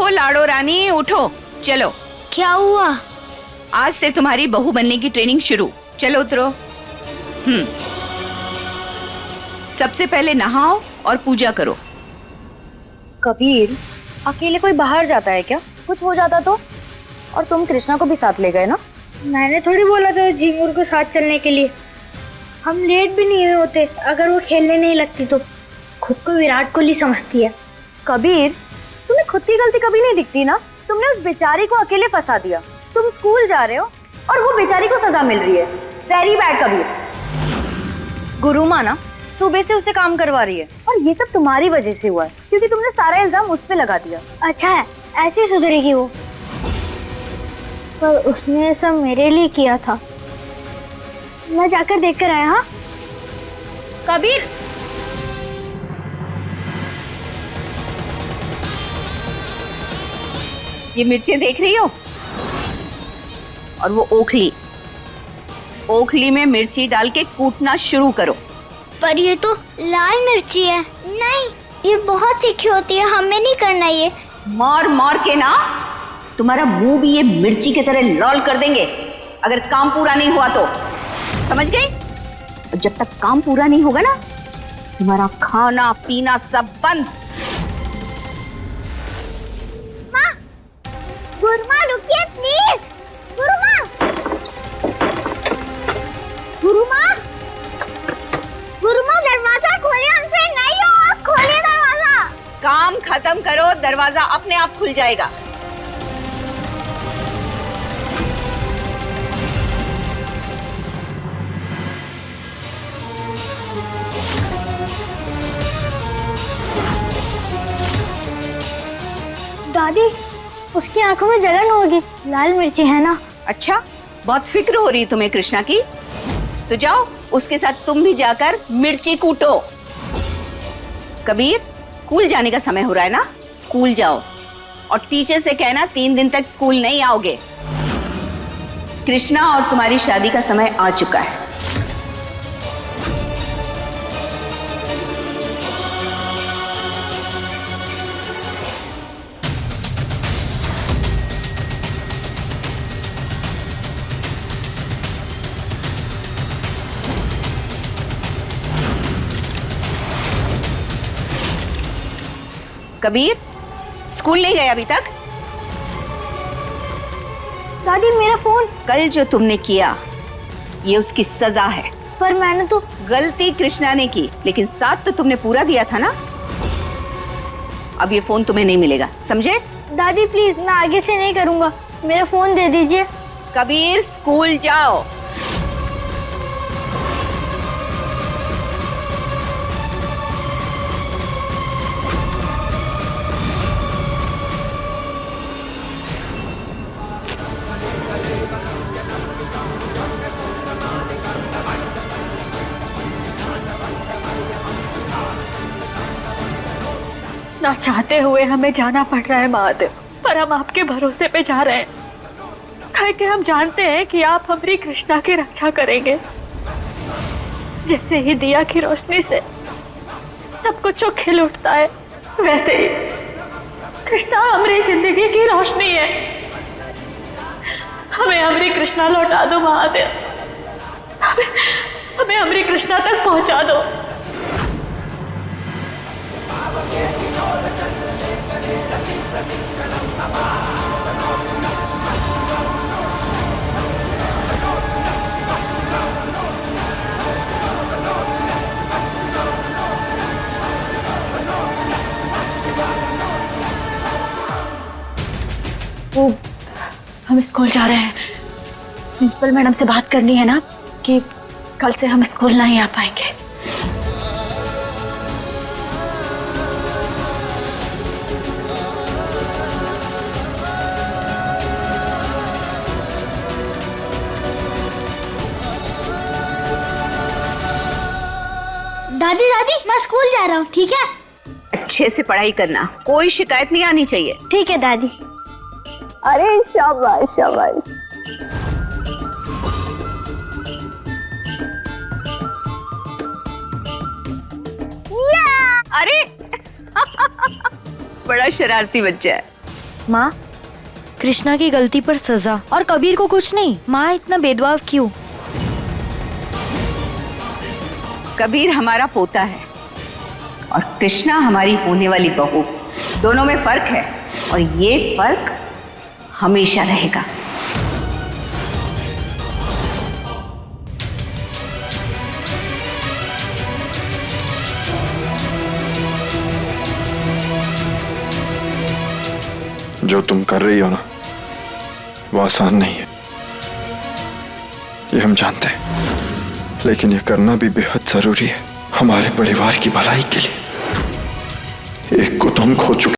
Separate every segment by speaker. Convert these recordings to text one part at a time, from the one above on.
Speaker 1: उठो लाडो रानी, उठो। चलो।
Speaker 2: क्या हुआ?
Speaker 1: आज से तुम्हारी बहू बनने की ट्रेनिंग शुरू। चलो उतरो। सबसे पहले नहाओ और पूजा करो।
Speaker 3: कबीर, अकेले कोई बाहर जाता है क्या? कुछ हो जाता तो? और तुम कृष्णा को भी साथ ले गए ना?
Speaker 2: मैंने थोड़ी बोला था झिंगुर को साथ चलने के लिए। हम लेट भी नहीं हुए होते अगर वो खेलने नहीं लगती तो। खुद को विराट कोहली समझती है।
Speaker 3: कबीर, तुम्हें खुद की गलती कभी नहीं दिखती ना? तुमने उस बेचारी को अकेले फंसा दिया। तुम स्कूल जा रहे हो और वो बेचारी को सजा मिल रही है। Very bad Kabir. गुरु माँ ना सुबह से उसे काम करवा रही है और ये सब तुम्हारी वजह से हुआ है, क्योंकि तुमने सारा इल्जाम उस पे लगा दिया।
Speaker 2: अच्छा है, ऐसे सुधरेगी वो। पर उसने सब मेरे लिए किया था। मैं जाकर देख कर आया। हाँ
Speaker 3: कबीर,
Speaker 1: ये मिर्चें देख रही हो? और वो ओखली में मिर्ची डाल के कूटना शुरू करो।
Speaker 2: पर ये तो लाल मिर्ची है। नहीं, ये बहुत तीखी होती है, हमें नहीं करना ये।
Speaker 1: मार मार के ना तुम्हारा मुंह भी ये मिर्ची की तरह लाल कर देंगे अगर काम पूरा नहीं हुआ तो। समझ गई? और जब तक काम पूरा नहीं होगा ना, तुम्हारा खाना पीना सब बंद।
Speaker 2: गुरुमा रुकिए प्लीज। गुरुमा दरवाजा खोलिए, हमसे नहीं हो, आप खोलिए दरवाजा।
Speaker 1: काम खत्म करो, दरवाजा अपने आप खुल जाएगा।
Speaker 2: दादी, उसकी आंखों में जलन होगी, लाल मिर्ची है ना।
Speaker 1: अच्छा, बहुत फिक्र हो रही है तुम्हें कृष्णा की? तो जाओ उसके साथ तुम भी जाकर मिर्ची कूटो। कबीर, स्कूल जाने का समय हो रहा है ना, स्कूल जाओ और टीचर से कहना 3 दिन तक स्कूल नहीं आओगे। कृष्णा और तुम्हारी शादी का समय आ चुका है। कबीर, स्कूल नहीं गया अभी तक?
Speaker 2: दादी, मेरा फोन।
Speaker 1: कल जो तुमने किया ये उसकी सजा है।
Speaker 2: पर मैंने तो।
Speaker 1: गलती कृष्णा ने की, लेकिन साथ तो तुमने पूरा दिया था ना। अब ये फोन तुम्हें नहीं मिलेगा, समझे?
Speaker 2: दादी प्लीज, मैं आगे से नहीं करूंगा, मेरा फोन दे दीजिए।
Speaker 1: कबीर, स्कूल जाओ।
Speaker 3: ना चाहते हुए हमें जाना पड़ रहा है महादेव, पर हम आपके भरोसे पे जा रहे हैं। कहे कि हम जानते हैं कि आप हमारी कृष्णा की रक्षा करेंगे। जैसे ही दिया की रोशनी से सब कुछ खिल उठता है, वैसे ही कृष्णा हमारी जिंदगी की रोशनी है। हमें हमारी कृष्णा लौटा दो महादेव, हमें हमारी कृष्णा तक पहुंचा दो। हम स्कूल जा रहे हैं। प्रिंसिपल मैडम से बात करनी है ना कि कल से हम स्कूल नहीं आ पाएंगे।
Speaker 2: दादी दादी, मैं स्कूल जा रहा हूँ, ठीक है?
Speaker 1: अच्छे से पढ़ाई करना, कोई शिकायत नहीं आनी चाहिए।
Speaker 2: ठीक है दादी।
Speaker 1: अरे शाबाश शाबाश। अरे बड़ा शरारती बच्चा है।
Speaker 4: माँ, कृष्णा की गलती पर सजा और कबीर को कुछ नहीं। माँ इतना भेदभाव क्यों?
Speaker 1: कबीर हमारा पोता है और कृष्णा हमारी होने वाली बहू। दोनों में फर्क है और ये फर्क हमेशा रहेगा।
Speaker 5: जो तुम कर रही हो ना, वो आसान नहीं है, ये हम जानते हैं, लेकिन ये करना भी बेहद जरूरी है हमारे परिवार की भलाई के लिए। एक को तो हम खो चुके।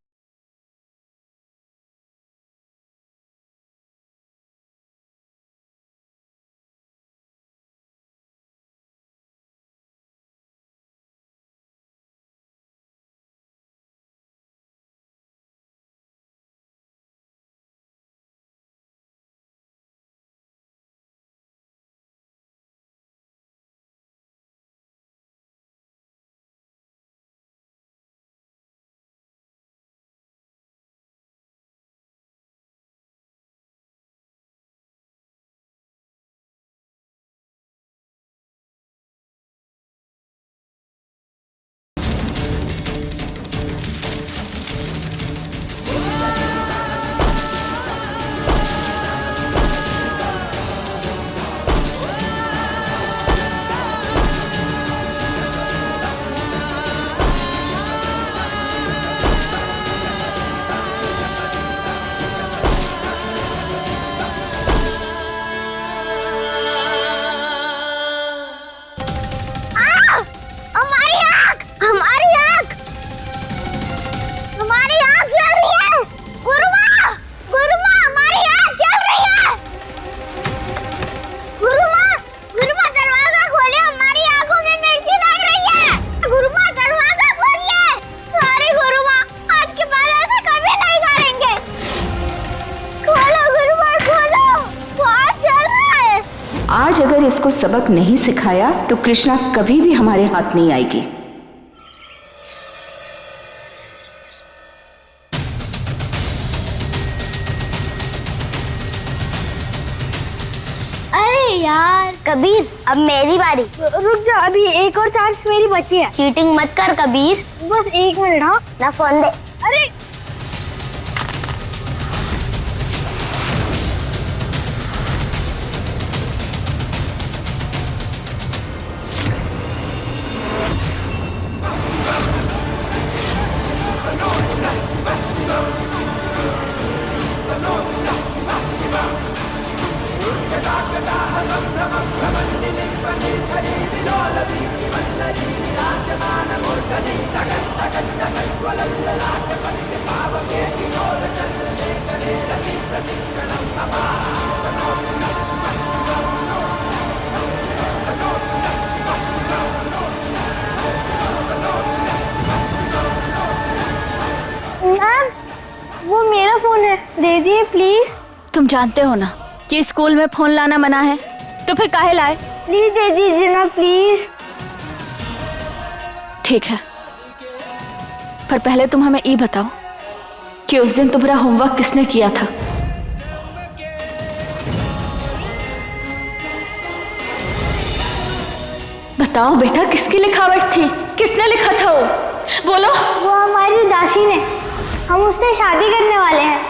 Speaker 1: आज अगर इसको सबक नहीं सिखाया तो कृष्णा कभी भी हमारे हाथ नहीं आएगी।
Speaker 2: अरे यार
Speaker 6: कबीर, अब मेरी बारी।
Speaker 2: रुक जा, अभी एक और चांस मेरी बची है।
Speaker 6: चीटिंग मत कर कबीर।
Speaker 2: बस 1 मिनट। हाँ,
Speaker 6: ना फोन दे।
Speaker 2: अरे मैम, वो मेरा फोन है, दे दिए प्लीज।
Speaker 3: तुम जानते हो ना कि स्कूल में फोन लाना मना है, तो फिर काहे लाए?
Speaker 2: प्लीज दे दीजिए ना प्लीज।
Speaker 3: ठीक है, पर पहले तुम हमें ये बताओ कि उस दिन तुम्हारा होमवर्क किसने किया था? बताओ बेटा, किसकी लिखावट थी? किसने लिखा था वो? बोलो।
Speaker 2: वो हमारी दासी ने। हम उससे शादी करने वाले हैं।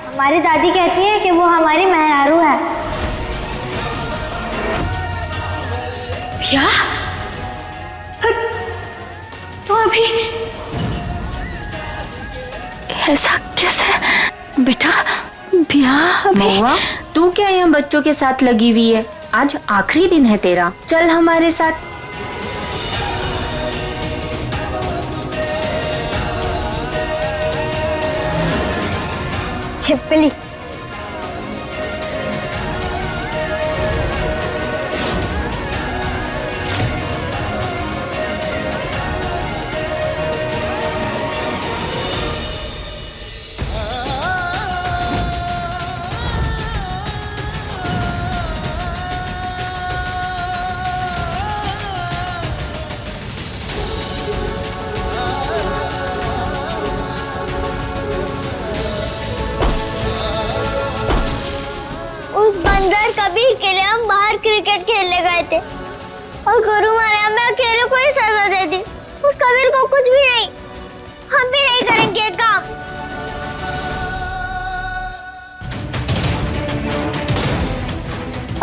Speaker 2: हमारी दादी कहती है कि वो हमारी मेहरारू है।
Speaker 3: क्या? तो अभी ऐसा कैसे बेटा? ब्याह अभी?
Speaker 7: महुआ, तू क्या यहाँ बच्चों के साथ लगी हुई है? आज आखिरी दिन है तेरा, चल हमारे साथ।
Speaker 2: छिपकली।
Speaker 6: उस बंदर कबीर के लिए हम बाहर क्रिकेट खेलने गए थे और गुरु माने हमें अकेले को ही सजा दे दी। उस कबीर को कुछ भी नहीं, हम भी नहीं करेंगे ये काम।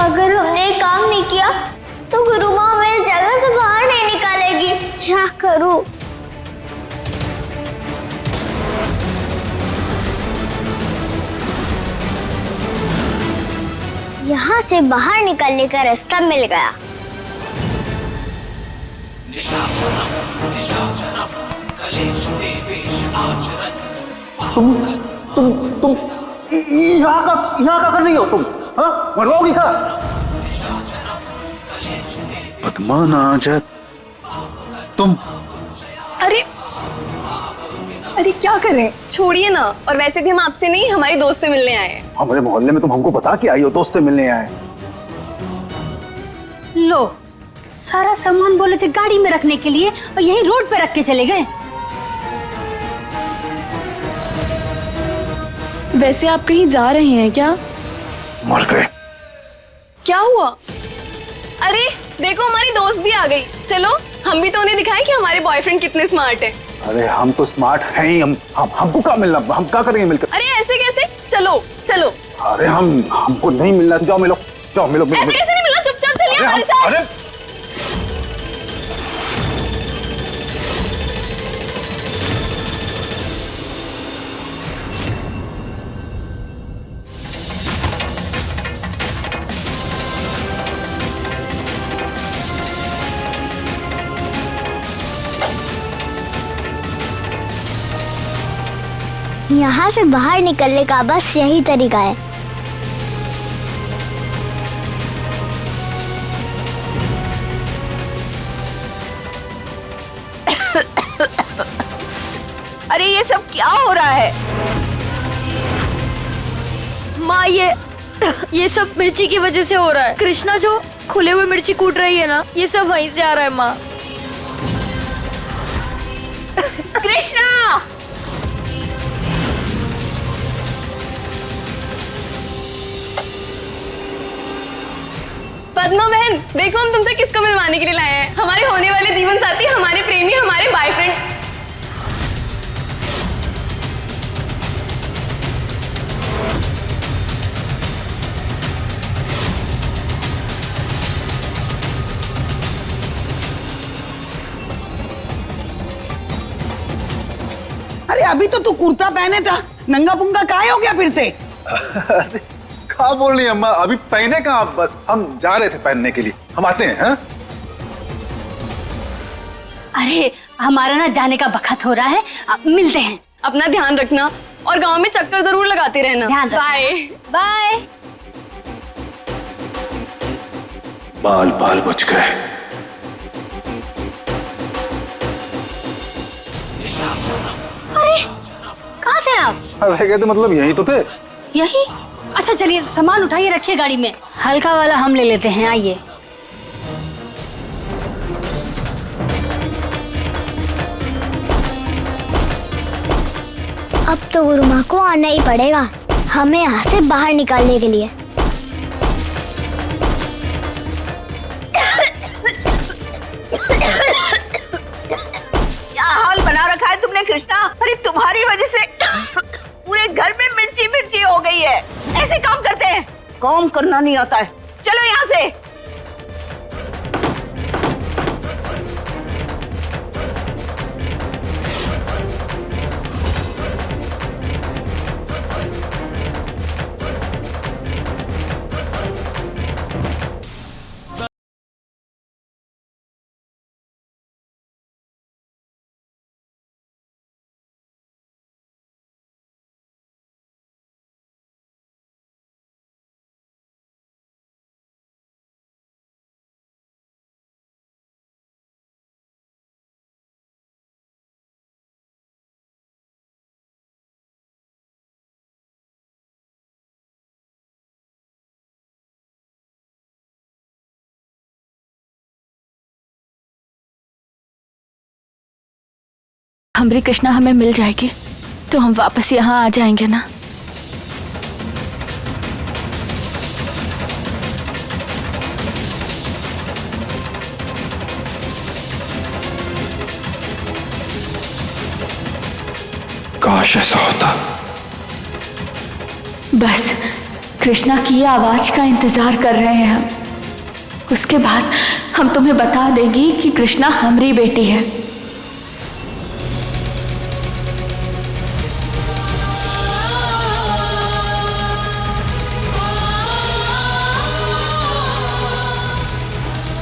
Speaker 6: अगर हमने ये काम नहीं किया तो गुरु माँ हमें इस जगह से बाहर नहीं निकालेगी। क्या करूं? यहाँ से बाहर निकलने का रास्ता मिल गया।
Speaker 8: तुम यहाँ का कर रही हो तुम? हाँ, मरवाओगी क्या? पद्मा ना आ जाए तुम।
Speaker 9: अरे अरे क्या कर रहे हैं? छोड़िए ना। और वैसे भी हम आपसे नहीं, हमारी दोस्त से मिलने आए हैं।
Speaker 8: हमारे मोहल्ले में तुम हमको बता के आई हो दोस्त से मिलने आए।
Speaker 2: लो, सारा सामान बोले थे गाड़ी में रखने के लिए और यही रोड पे रख के चले गए।
Speaker 9: वैसे आप कहीं जा रहे हैं क्या?
Speaker 8: मर गए।
Speaker 9: क्या हुआ? अरे देखो, हमारी दोस्त भी आ गई। चलो हम भी तो उन्हें दिखाएं कि हमारे बॉयफ्रेंड कितने स्मार्ट है।
Speaker 8: अरे हम तो स्मार्ट हैं ही। हमको क्या मिलना? हम क्या करेंगे मिलकर?
Speaker 9: अरे ऐसे कैसे? चलो चलो।
Speaker 8: अरे हमको नहीं मिलना। जाओ मिलो, जाओ मिलो।
Speaker 9: ऐसे कैसे नहीं मिलना? चुपचाप चलिए हमारे साथ।
Speaker 8: अरे
Speaker 6: यहाँ से बाहर निकलने का बस यही तरीका है।
Speaker 1: अरे ये सब क्या हो रहा है?
Speaker 4: माँ ये सब मिर्ची की वजह से हो रहा है। कृष्णा जो खुले हुए मिर्ची कूट रही है ना, ये सब वहीं से आ रहा है माँ।
Speaker 1: कृष्णा!
Speaker 9: पद्मा बहन, देखो हम तुमसे किसको मिलवाने के लिए लाए हैं। हमारे होने वाले जीवन साथी, हमारे प्रेमी, हमारे बॉयफ्रेंड।
Speaker 10: अरे अभी तो तू कुर्ता पहने था, नंगा पुंगा काहे हो गया फिर से?
Speaker 8: क्या बोल रही है अम्मा? अभी पहने का? बस हम जा रहे थे पहनने के लिए। हम आते हैं। हाँ?
Speaker 2: अरे हमारा ना जाने का बखत हो रहा है, मिलते हैं।
Speaker 9: अपना ध्यान रखना और गांव में चक्कर जरूर लगाते रहना।
Speaker 2: ध्यान रखना।
Speaker 9: Bye
Speaker 2: bye.
Speaker 8: बाल बाल बच गए।
Speaker 2: अरे कहाँ थे आप?
Speaker 8: रह गए तो मतलब यही तो थे।
Speaker 2: यही? अच्छा चलिए, सामान उठाइए, रखिए गाड़ी में। हल्का वाला हम ले लेते हैं, आइए।
Speaker 6: अब तो गुरु माँ को आना ही पड़ेगा हमें यहाँ से बाहर निकालने के लिए।
Speaker 1: क्या हाल बना रखा है तुमने कृष्णा? अरे तुम्हारी वजह से पूरे घर में मिर्ची मिर्ची हो गई है। ऐसे काम करते हैं? काम करना नहीं आता है। चलो यहाँ से।
Speaker 3: हमारी कृष्णा हमें मिल जाएगी तो हम वापस यहाँ आ जाएंगे ना।
Speaker 5: काश ऐसा होता।
Speaker 7: बस कृष्णा की आवाज का इंतजार कर रहे हैं हम। उसके बाद हम तुम्हें बता देंगी कि कृष्णा हमारी बेटी है।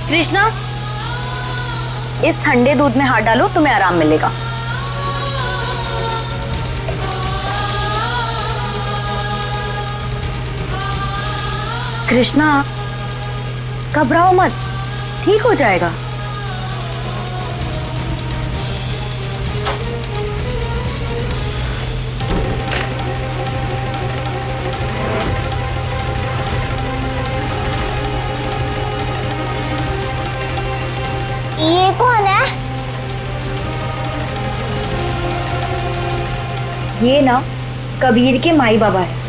Speaker 4: कृष्णा, इस ठंडे दूध में हाथ डालो, तुम्हें आराम मिलेगा। कृष्णा, घबराओ मत, ठीक हो जाएगा।
Speaker 6: ये कौन है?
Speaker 4: ये ना कबीर के माई बाबा है।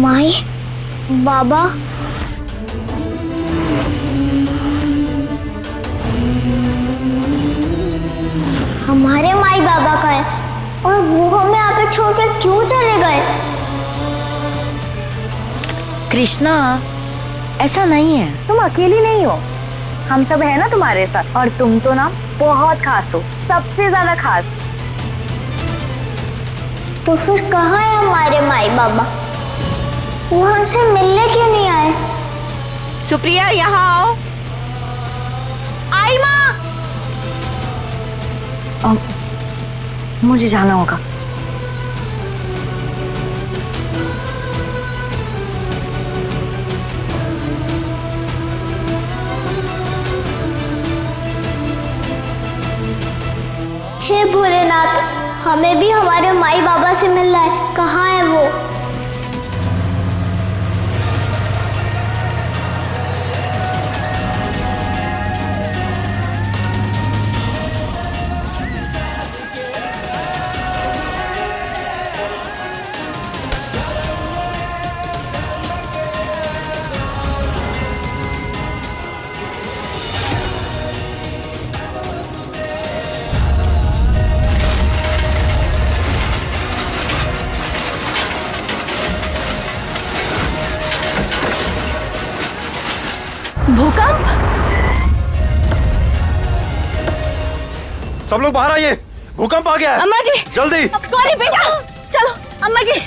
Speaker 6: माई बाबा? हमारे माई बाबा का है और वो हमें यहाँ पे छोड़ के क्यों चले गए?
Speaker 4: कृष्णा, ऐसा नहीं है, तुम अकेली नहीं हो, हम सब है ना तुम्हारे साथ। और तुम तो ना बहुत खास हो, सबसे ज्यादा खास।
Speaker 6: तो फिर कहाँ है हमारे माई बाबा? वो हमसे मिलने क्यों नहीं आए?
Speaker 1: सुप्रिया, यहाँ आओ।
Speaker 4: आई माँ। मुझे जाना होगा।
Speaker 6: हे भोलेनाथ, हमें भी हमारे माई बाबा से मिलना है। कहाँ है वो?
Speaker 7: भूकंप?
Speaker 5: सब लोग बाहर आइए, भूकंप आ गया है।
Speaker 4: अम्मा जी,
Speaker 5: जल्दी।
Speaker 4: गौरी बेटा, चलो। अम्मा जी,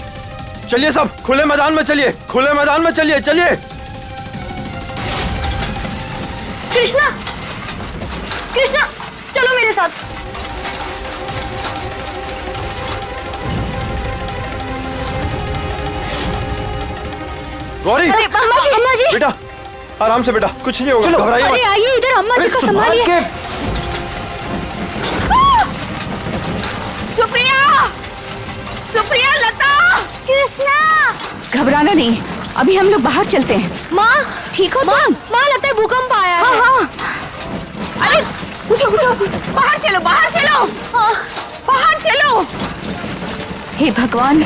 Speaker 5: चलिए सब खुले मैदान में चलिए, खुले मैदान में चलिए, चलिए।
Speaker 4: कृष्णा, कृष्णा, चलो मेरे साथ।
Speaker 5: गौरी,
Speaker 4: अम्मा जी,
Speaker 5: बेटा आराम से बेटा, कुछ नहीं होगा, घबराइए मत।
Speaker 4: अरे आइए इधर, अम्मा जी को संभालिए।
Speaker 1: सुप्रिया, सुप्रिया, लता,
Speaker 6: कृष्णा!
Speaker 1: घबराना नहीं, अभी हम लोग बाहर चलते हैं।
Speaker 4: माँ,
Speaker 1: ठीक हो?
Speaker 4: माँ, माँ लगता है भूकंप आया है।
Speaker 1: हाँ। अरे उठो, बाहर चलो, बाहर चलो, बाहर चलो। हे भगवान,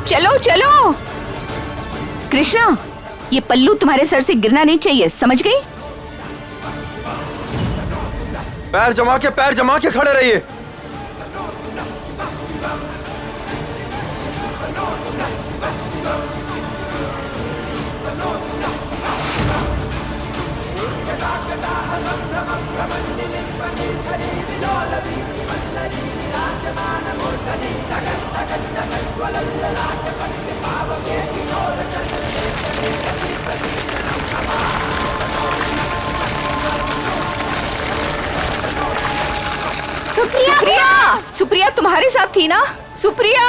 Speaker 1: चलो चलो। कृष्णा, ये पल्लू तुम्हारे सर से गिरना नहीं चाहिए, समझ गई?
Speaker 5: पैर जमा के खड़े रहिए।
Speaker 1: सुप्रिया तुम्हारे साथ थी ना? सुप्रिया,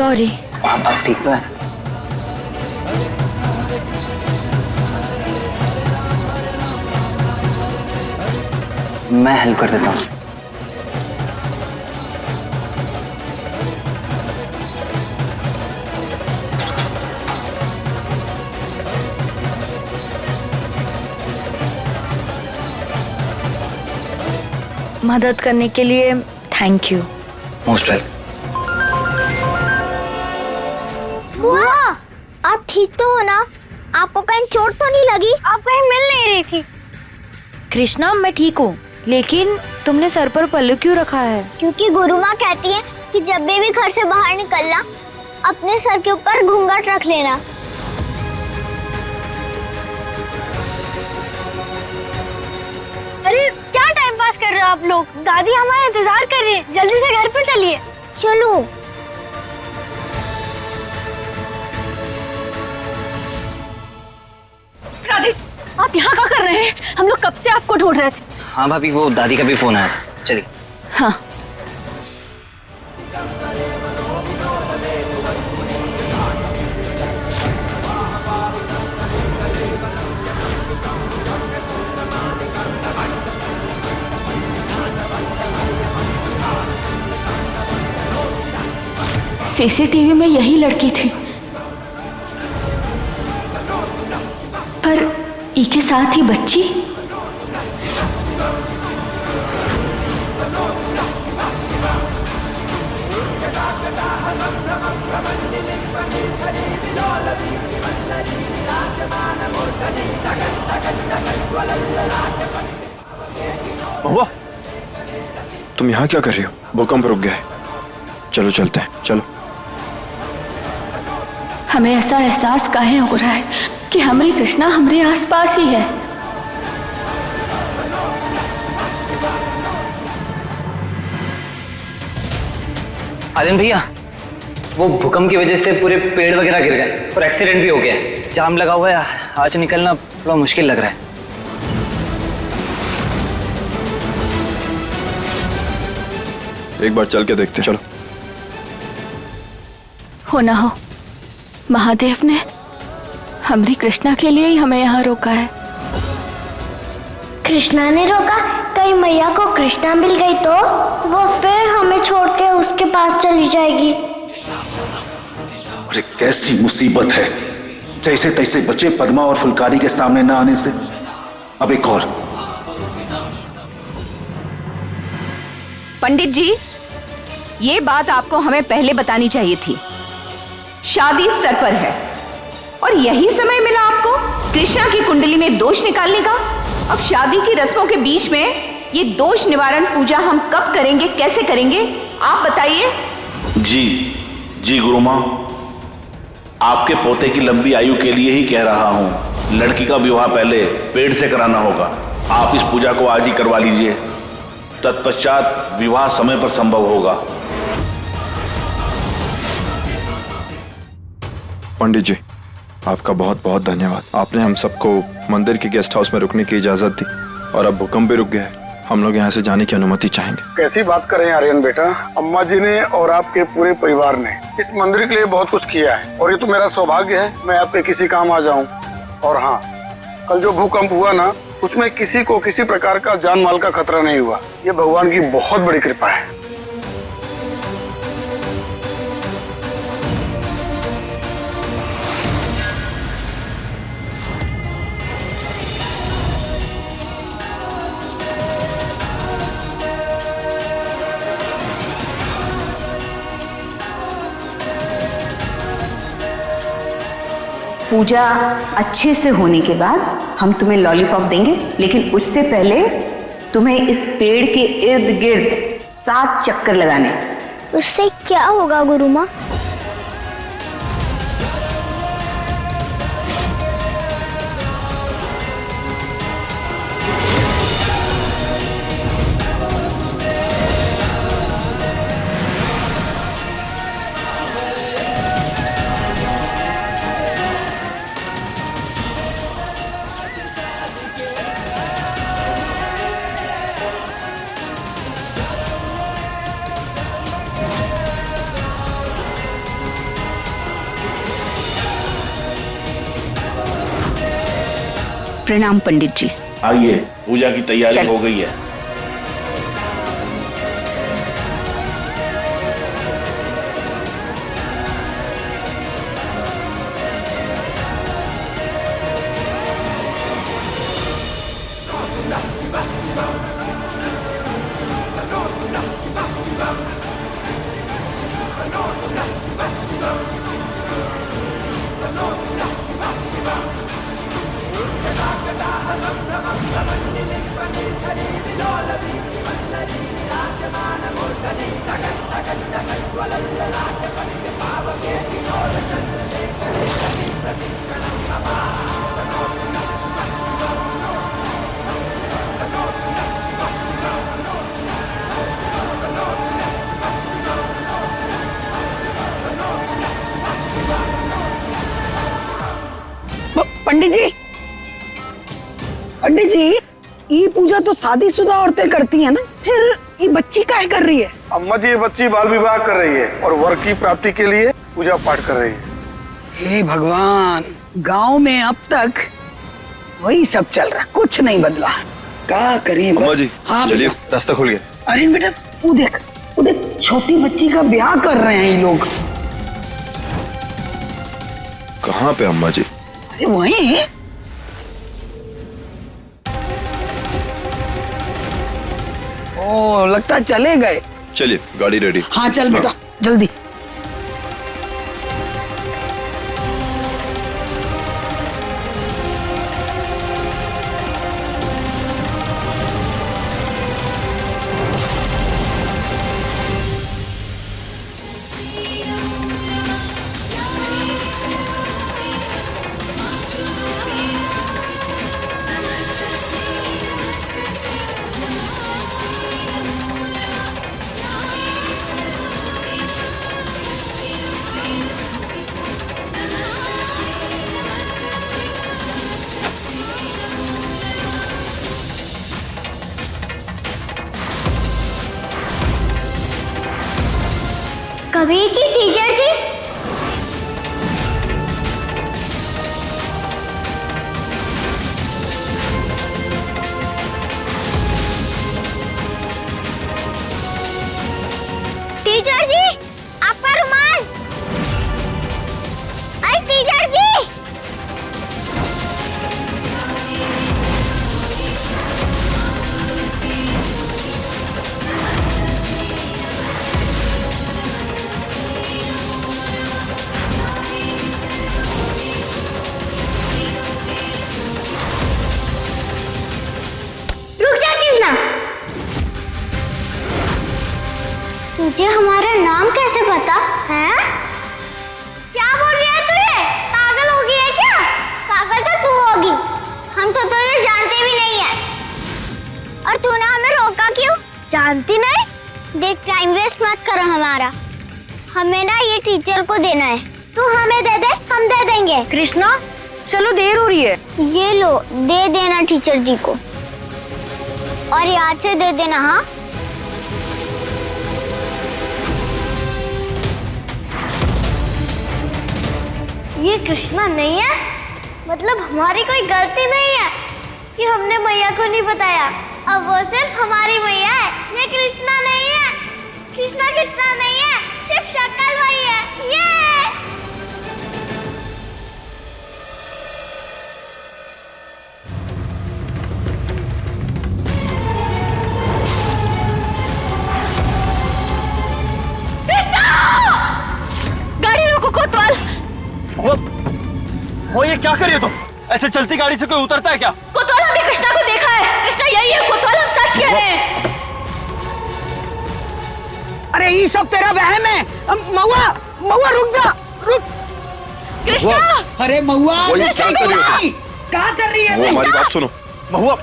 Speaker 4: सॉरी।
Speaker 11: आप ठीक तो है? मैं हेल्प कर देता हूँ।
Speaker 4: मदद करने के लिए थैंक यू।
Speaker 11: Most welcome.
Speaker 6: बुआ, आप ठीक तो हो ना? आपको कहीं चोट तो नहीं लगी? आप कहीं मिल नहीं रही थी।
Speaker 4: कृष्णा मैं ठीक हूँ, लेकिन तुमने सर पर पल्लू क्यों रखा है?
Speaker 6: क्योंकि गुरु माँ कहती है कि जब भी घर से बाहर निकलना अपने सर के ऊपर घूंघट रख लेना।
Speaker 2: अरे क्या टाइम पास कर रहे हो आप लोग? दादी हमारा इंतजार कर रही है, जल्दी से घर पे चलिए।
Speaker 6: चलो।
Speaker 3: राधे, आप यहाँ क्या कर रहे हैं? हम लोग कब से आपको ढूंढ रहे थे।
Speaker 11: हाँ भाभी, वो दादी का भी फोन आया था। चलिए।
Speaker 3: हाँ। सीसीटीवी में यही लड़की थी, पर ई के साथ ही बच्ची।
Speaker 5: महुआ, तुम यहाँ क्या कर रही हो? भूकंप रुक गया है, चलो चलते हैं, चलो।
Speaker 7: हमें ऐसा एहसास काहे हो रहा है कि हमारी कृष्णा हमारे आसपास ही है।
Speaker 11: आर्यन भैया, वो भूकंप की वजह से पूरे पेड़ वगैरह गिर गए और एक्सीडेंट भी हो गया है। जाम लगा हुआ है, आज निकलना थोड़ा मुश्किल लग रहा है।
Speaker 5: एक बार चल के देखते, चलो।
Speaker 7: हो ना हो, महादेव ने हमारी कृष्णा के लिए ही हमें यहाँ रोका है।
Speaker 6: कृष्णा ने रोका? कहीं मैया को कृष्णा मिल गई तो वो फिर हमें छोड़ के उसके पास चली जाएगी।
Speaker 8: अरे कैसी मुसीबत है, जैसे तैसे बचे पद्मा और फुलकारी के सामने न आने से। अब एक और।
Speaker 1: पंडित जी, ये बात आपको हमें पहले बतानी चाहिए थी। शादी सर पर है और यही समय मिला आपको कृष्णा की कुंडली में दोष निकालने का। अब शादी की रस्मों के बीच में ये दोष निवारण पूजा हम कब करेंगे, कैसे करेंगे, आप बताइए।
Speaker 12: जी गुरु माँ, आपके पोते की लंबी आयु के लिए ही कह रहा हूँ। लड़की का विवाह पहले पेड़ से कराना होगा। आप इस पूजा को आज ही करवा लीजिए, तत्पश्चात विवाह समय पर संभव होगा।
Speaker 5: पंडित जी, आपका बहुत बहुत धन्यवाद। आपने हम सबको मंदिर के गेस्ट हाउस में रुकने की इजाजत दी और अब भूकंप भी रुक गया है। हम लोग यहाँ से जाने की अनुमति चाहेंगे।
Speaker 13: कैसी बात करें आर्यन बेटा, अम्मा जी ने और आपके पूरे परिवार ने इस मंदिर के लिए बहुत कुछ किया है और ये तो मेरा सौभाग्य है मैं आपके किसी काम आ जाऊं। और हाँ, कल जो भूकंप हुआ ना, उसमें किसी को किसी प्रकार का जान माल का खतरा नहीं हुआ। ये भगवान की बहुत बड़ी कृपा है।
Speaker 1: पूजा अच्छे से होने के बाद हम तुम्हें लॉलीपॉप देंगे, लेकिन उससे पहले तुम्हें इस पेड़ के इर्द गिर्द 7 चक्कर लगाने।
Speaker 6: उससे क्या होगा गुरु माँ?
Speaker 1: प्रणाम पंडित जी।
Speaker 12: आइए, पूजा की तैयारी हो गई है।
Speaker 10: पंडित जी, ये पूजा तो शादीशुदा औरतें करती हैं ना, फिर ये बच्ची काहे कर रही है?
Speaker 13: अम्मा जी, ये बच्ची बाल विवाह कर रही है और वर की प्राप्ति के लिए पूजा पाठ कर रही है।
Speaker 10: हे भगवान, गांव में अब तक वही सब चल रहा, कुछ नहीं बदला। क्या करें
Speaker 5: अम्मा जी,
Speaker 10: हाँ
Speaker 5: चलिए, रास्ता खुल गया।
Speaker 10: अरे बेटा, वो देख छोटी बच्ची का ब्याह कर रहे हैं ये लोग।
Speaker 5: कहाँ पे अम्मा जी?
Speaker 10: अरे वहीं। ओ, लगता है चले गए।
Speaker 5: चलिए, गाड़ी रेडी।
Speaker 10: हाँ चल बेटा, जल्दी।
Speaker 6: कबीर की टीचर जी, टीचर जी, आपका रुमाल। अरे टीचर जी, तुझे हमारा नाम कैसे पता है? क्या बोल रही है तुझे? पागल हो गई है क्या? पागल तो तू होगी, हम तो तुझे जानते भी नहीं है। और तूने हमें रोका क्यों? जानती नहीं? देख, टाइम वेस्ट मत करो हमारा, हमें ना ये टीचर को देना है। तू हमें दे दे, हम दे देंगे।
Speaker 4: कृष्णा, चलो देर हो रही है।
Speaker 6: ये लो, दे देना टीचर जी को, और याद से दे देना। हाँ, ये कृष्णा नहीं है? मतलब हमारी कोई गलती नहीं है कि हमने मैया को नहीं बताया। अब वो सिर्फ हमारी मैया है, ये कृष्णा नहीं है। कृष्णा कृष्णा नहीं है, सिर्फ शक्ल वही है। ये
Speaker 11: वो ये क्या कर रही हो तुम? ऐसे चलती गाड़ी से कोई उतरता है क्या?
Speaker 7: कोतवाल, हमने कृष्णा को देखा है। कृष्णा यही है कोतवाल, हम सच कह रहे हैं।
Speaker 10: अरे ये सब तेरा वहम है। महुआ, महुआ रुक जा, रुक।
Speaker 7: कृष्णा,
Speaker 10: अरे महुआ,
Speaker 5: क्या कर रही हो?
Speaker 10: क्या कर रही है?
Speaker 5: महुआ, हमारी बात सुनो।
Speaker 11: महुआ,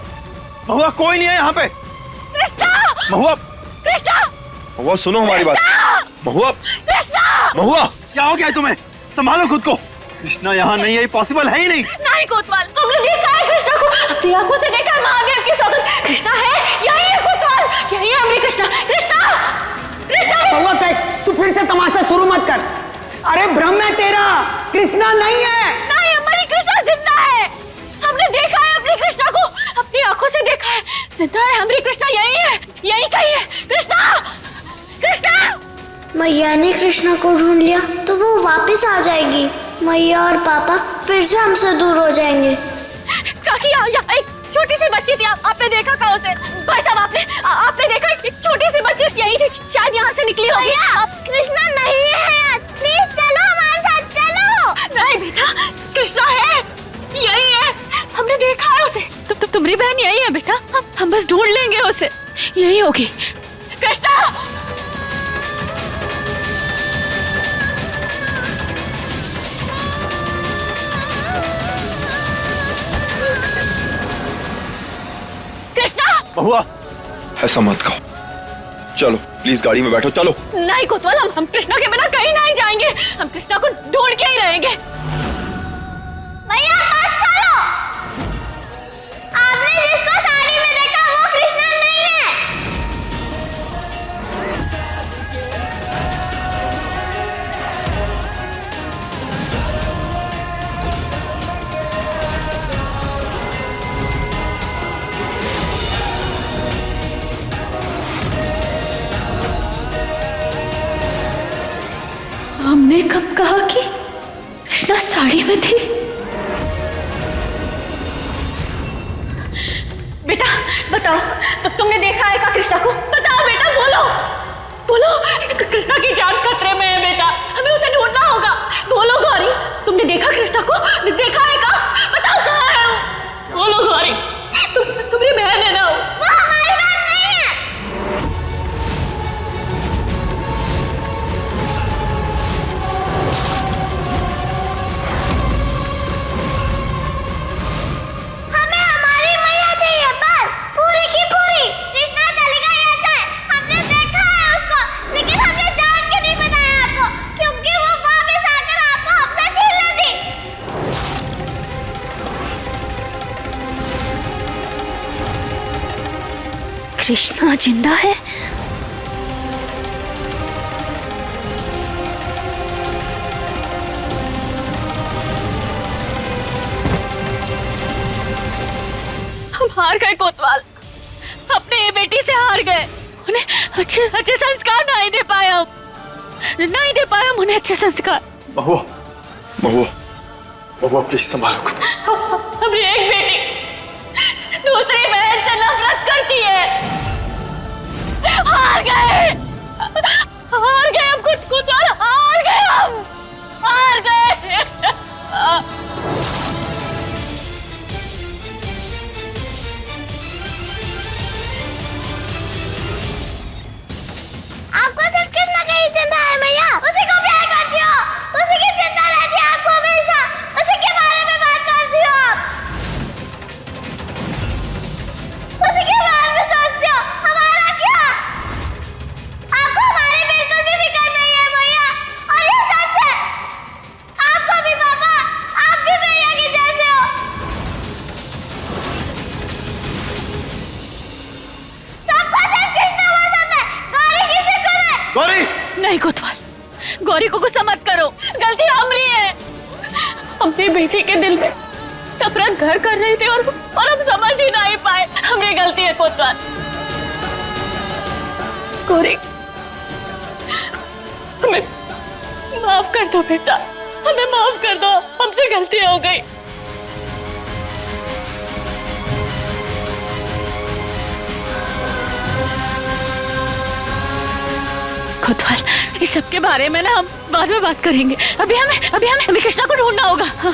Speaker 11: महुआ कोई नहीं है यहाँ पे।
Speaker 7: कृष्णा,
Speaker 11: महुआ,
Speaker 7: कृष्णा,
Speaker 5: महुआ सुनो हमारी बात। महुआ,
Speaker 7: कृष्णा,
Speaker 11: महुआ, क्या हो गया तुम्हें? संभालो खुद को। कृष्णा यहाँ नहीं है, ये पॉसिबल है ही नहीं।
Speaker 7: नहीं कोतवाल, हमने देखा है कृष्णा को, अपनी आंखों से देखा है महादेव की सौगंध। कृष्णा है, यही है कोतवाल, यही है हमारी कृष्णा। कृष्णा, कृष्णा।
Speaker 10: महुआ, तू फिर से तमाशा शुरू मत कर। अरे भ्रम है तेरा, कृष्णा नहीं है।
Speaker 7: नहीं, हमारी कृष्णा जिंदा है, हमने देखा है अपनी
Speaker 6: मैया ने कृष्णा को ढूंढ लिया तो वो वापस आ जाएगी। मैया और पापा फिर से हमसे दूर हो जाएंगे।
Speaker 3: काकी यहाँ एक छोटी सी बच्ची थी, आपने देखा कहाँ उसे? भाई साहब आपने देखा एक छोटी सी बच्ची यही थी, शायद यहाँ से निकली होगी।
Speaker 6: कृष्णा नहीं है, प्लीज चलो हमारे साथ चलो।
Speaker 3: नहीं बेटा, कृष्णा है, यही है, हमने देखा है उसे। तुम्हारी बहन यही है बेटा, हम बस ढूंढ लेंगे उसे, यही होगी। कृष्णा! कृष्णा!
Speaker 5: महुआ, ऐसा मत कहो। चलो प्लीज गाड़ी में बैठो, चलो।
Speaker 3: नहीं कोतवाल, हम कृष्णा के बिना कहीं नहीं जाएंगे, हम कृष्णा को ढूंढ के ही रहेंगे।
Speaker 6: भैया बस करो, आपने जिसको साड़ी में देखा वो कृष्णा नहीं है।
Speaker 7: हमने कब कहा कि कृष्णा साड़ी में थी?
Speaker 3: बेटा बताओ, तो तुमने देखा है क्या कृष्णा को? बताओ बेटा, बोलो बोलो, कृष्णा की जान खतरे में है बेटा, हमें उसे ढूंढना होगा। बोलो गौरी, तुमने देखा कृष्णा को? देखा है क्या? बताओ कहाँ है वो? बोलो गौरी, तुम्हारी बहन है ना वो?
Speaker 6: हमारी बहन नहीं है। हमें हमारी मैया चाहिए, बस पूरी की पूरी। कृष्णा चली गई ऐसा है, हमने देखा है उसको, लेकिन हमने जान के नहीं बताया आपको, क्योंकि वो वापस आकर आपको हमसे छीन लेती।
Speaker 7: कृष्णा जिंदा है?
Speaker 3: हम हार गए कोतवाल, अपने ये बेटी से हार गए। उन्हें अच्छे संस्कार नहीं दे पाए हम, नहीं दे पाए हम उन्हें अच्छे संस्कार।
Speaker 5: महुआ, महुआ, महुआ प्लीज संभालो खुद।
Speaker 3: हमारी एक बेटी दूसरी बहन से नफरत करती है। हार गए हम, खुद हार गए हम, हार गए।
Speaker 6: आपको सिर्फ कृष्णा का ही चिंता है मैया, उसी को प्यार करती हो, उसी की चिंता रहती है आपको हमेशा, उसी के बारे में बात करती हो आप, उसी के बारे में सोचती हो। हमारा क्या? आपको हमारी बिल्कुल भी फिक्र नहीं है मैया, और ये सच है। आपको भी पापा, आप भी मैया की जैसे हो। सबको सिर्फ कृष्णा पसंद है, गौरी किसी को नहीं।
Speaker 5: गौरी!
Speaker 3: नहीं कोतवाल, गौरी को गुस्सा मत करो, गलती हमारी है। अपनी बेटी के दिल में नफरत घर कर रही थी और हम समझ ही नहीं पाए, हमारी गलती है कोतवाल। गौरी, हमें माफ कर दो बेटा, हमें माफ कर दो, हमसे गलती हो गई। कोतवाल, इस सब के बारे में ना हम बाद में बात करेंगे। अभी हमें कृष्णा को ढूंढना होगा। हाँ,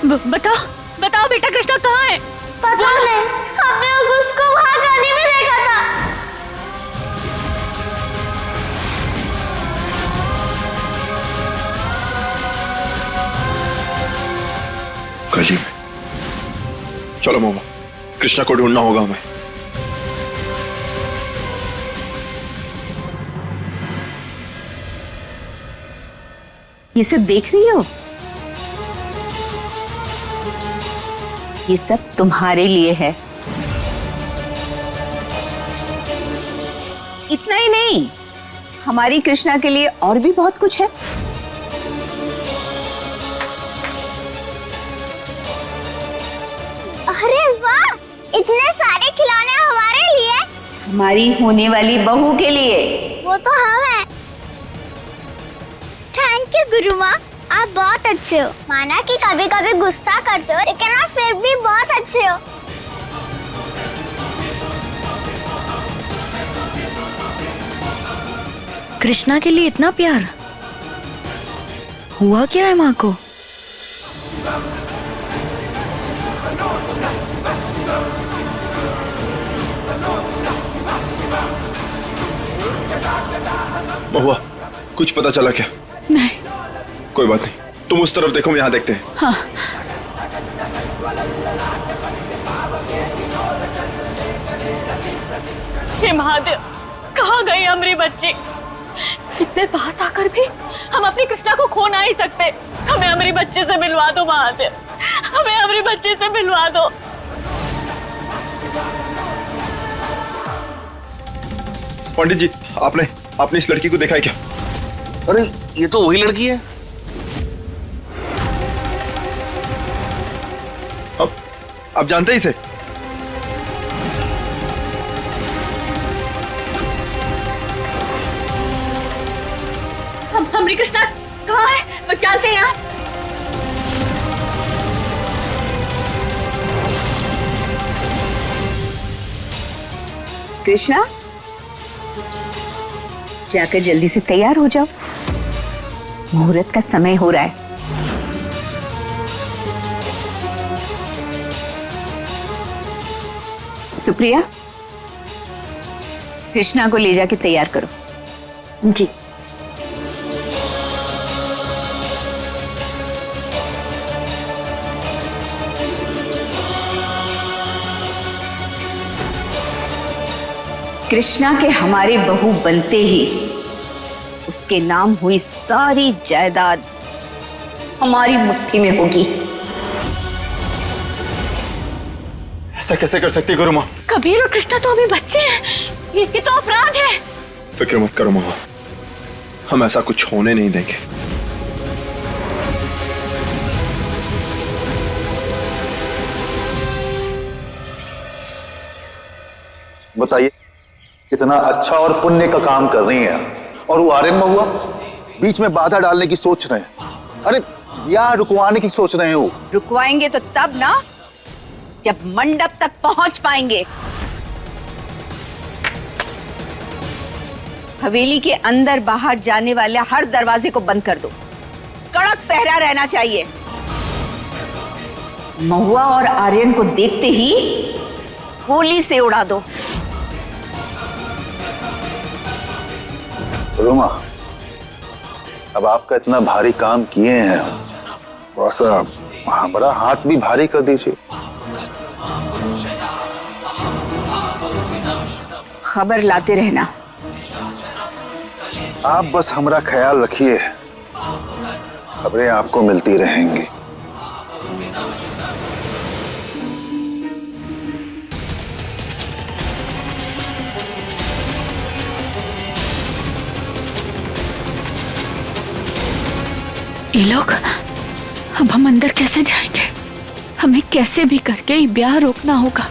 Speaker 3: बताओ बेटा, कृष्णा कहाँ है?
Speaker 6: पता नहीं, हमने उसको वहाँ गली में देखा था।
Speaker 5: गली में? चलो महुआ, कृष्णा को ढूंढना होगा हमें।
Speaker 1: ये सब देख रही हो? ये सब तुम्हारे लिए है। इतना ही नहीं, हमारी कृष्णा के लिए और भी बहुत कुछ है।
Speaker 6: अरे वाह, इतने सारे खिलौने हमारे लिए?
Speaker 1: हमारी होने वाली बहू के लिए।
Speaker 6: वो तो हम हैं। थैंक यू गुरु माँ, आप बहुत अच्छे हो। माना कि कभी कभी गुस्सा करते हो, लेकिन आप फिर भी बहुत अच्छे हो।
Speaker 4: कृष्णा के लिए इतना प्यार, हुआ क्या है माँ को?
Speaker 5: महुआ, कुछ पता चला क्या?
Speaker 7: नहीं।
Speaker 5: कोई बात नहीं, तुम उस तरफ देखो, हम यहाँ देखते हैं।
Speaker 7: हाँ। हे महादेव, कहाँ गई हमारी बच्ची? इतने पास आकर भी हम अपनी कृष्णा को खो नहीं सकते। हमें हमारी बच्ची से मिलवा दो महादेव, हमें हमारी बच्ची से मिलवा दो।
Speaker 5: पंडित जी, आपने इस लड़की को देखा है क्या?
Speaker 12: अरे ये तो वही लड़की है।
Speaker 5: आप जानते हैं इसे?
Speaker 7: हमारी कृष्णा कहाँ है? वो जानते हैं आप?
Speaker 1: कृष्णा, जाकर जल्दी से तैयार हो जाओ, मुहूर्त का समय हो रहा है। सुप्रिया, कृष्णा को ले जाके तैयार करो।
Speaker 4: जी।
Speaker 1: कृष्णा के हमारे बहू बनते ही उसके नाम हुई सारी जायदाद हमारी मुट्ठी में होगी।
Speaker 5: ऐसा कैसे कर सकती गुरु माँ?
Speaker 7: कबीर और कृष्णा तो अभी बच्चे हैं, ये तो अपराध है।
Speaker 5: फिक्र मत करो महुआ, हम ऐसा कुछ होने नहीं देंगे।
Speaker 8: बताइए, कितना अच्छा और पुण्य का काम कर रही हैं, और वो आर्यन महुआ बीच में बाधा डालने की सोच रहे हैं। अरे या रुकवाने की सोच रहे हैं वो।
Speaker 1: रुकवाएंगे तो तब ना, जब मंडप तक पहुंच पाएंगे। हवेली के अंदर बाहर जाने वाले हर दरवाजे को बंद कर दो, कड़क पहरा रहना चाहिए। महुआ और आर्यन को देखते ही गोली से उड़ा दो।
Speaker 8: रोमा, अब आपका इतना भारी काम किए हैं, थोड़ा सा हमारा हाथ भी भारी कर दीजिए।
Speaker 1: खबर लाते रहना।
Speaker 8: आप बस हमारा ख्याल रखिए, खबरें आपको मिलती रहेंगी।
Speaker 7: ये लोग, अब हम अंदर कैसे जाएंगे? हमें कैसे भी करके ये ब्याह रोकना होगा।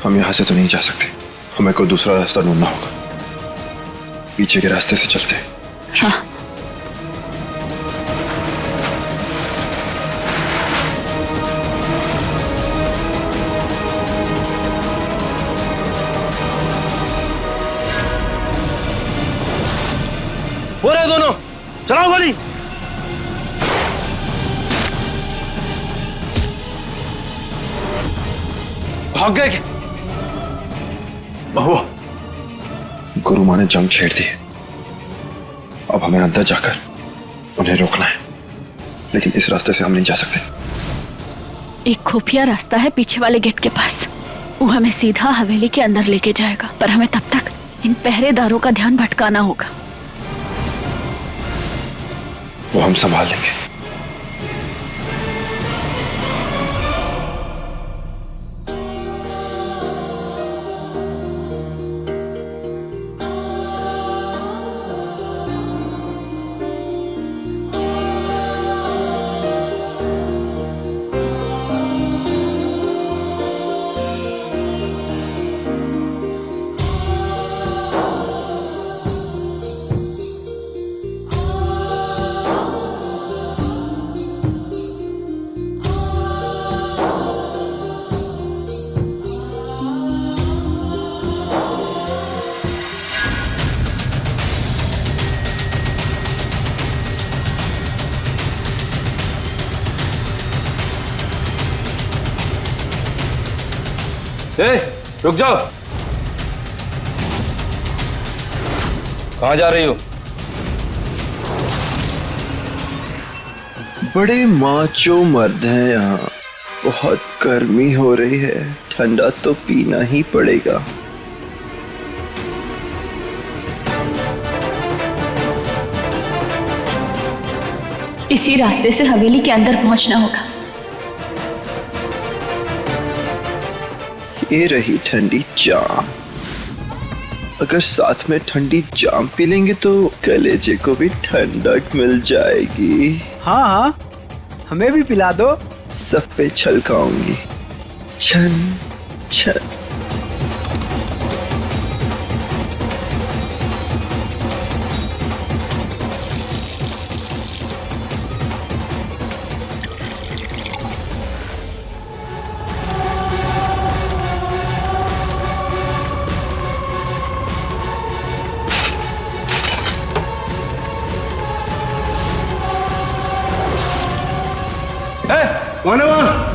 Speaker 5: हम यहाँ से तो नहीं जा सकते, हमें कोई दूसरा रास्ता ढूंढना होगा। पीछे के रास्ते से चलते हैं।
Speaker 7: हाँ।
Speaker 11: हो रहे दोनों, चलाओ गोली। भाग गए क्या?
Speaker 5: महुआ, गुरु माँ ने जंग छेड़ दी है। अब हमें अंदर जाकर उन्हें रोकना है, लेकिन इस रास्ते से हम नहीं जा सकते।
Speaker 7: एक खुफिया रास्ता है पीछे वाले गेट के पास, वो हमें सीधा हवेली के अंदर लेके जाएगा, पर हमें तब तक इन पहरेदारों का ध्यान भटकाना होगा।
Speaker 5: वो हम संभाल लेंगे।
Speaker 14: ए, रुक जाओ। कहाँ जा रही हो?
Speaker 5: बड़े माचो मर्द हैं यहाँ। बहुत गर्मी हो रही है, ठंडा तो पीना ही पड़ेगा।
Speaker 7: इसी रास्ते से हवेली के अंदर पहुंचना होगा।
Speaker 5: ये रही ठंडी जाम। अगर साथ में ठंडी जाम पी लेंगे तो कलेजे को भी ठंडक मिल जाएगी।
Speaker 10: हाँ हाँ, हमें भी पिला दो।
Speaker 5: सब पे छलकाऊंगी, छन छन।
Speaker 14: कौन है वहां?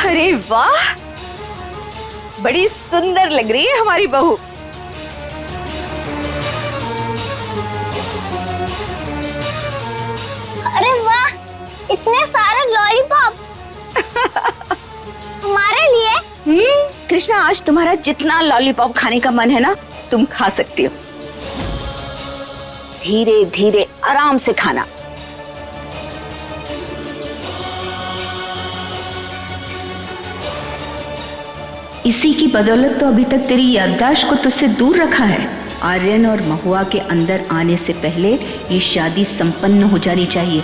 Speaker 1: अरे वाह, बड़ी सुंदर लग रही है हमारी बहू।
Speaker 6: अरे वाह, इतने सारे लॉलीपॉप हमारे लिए।
Speaker 1: कृष्णा, आज तुम्हारा जितना लॉलीपॉप खाने का मन है ना, तुम खा सकती हो। धीरे धीरे आराम से खाना। इसी की बदौलत तो अभी तक तेरी याददाश्त को तुझसे दूर रखा है। आर्यन और महुआ के अंदर आने से पहले ये शादी संपन्न हो जानी चाहिए।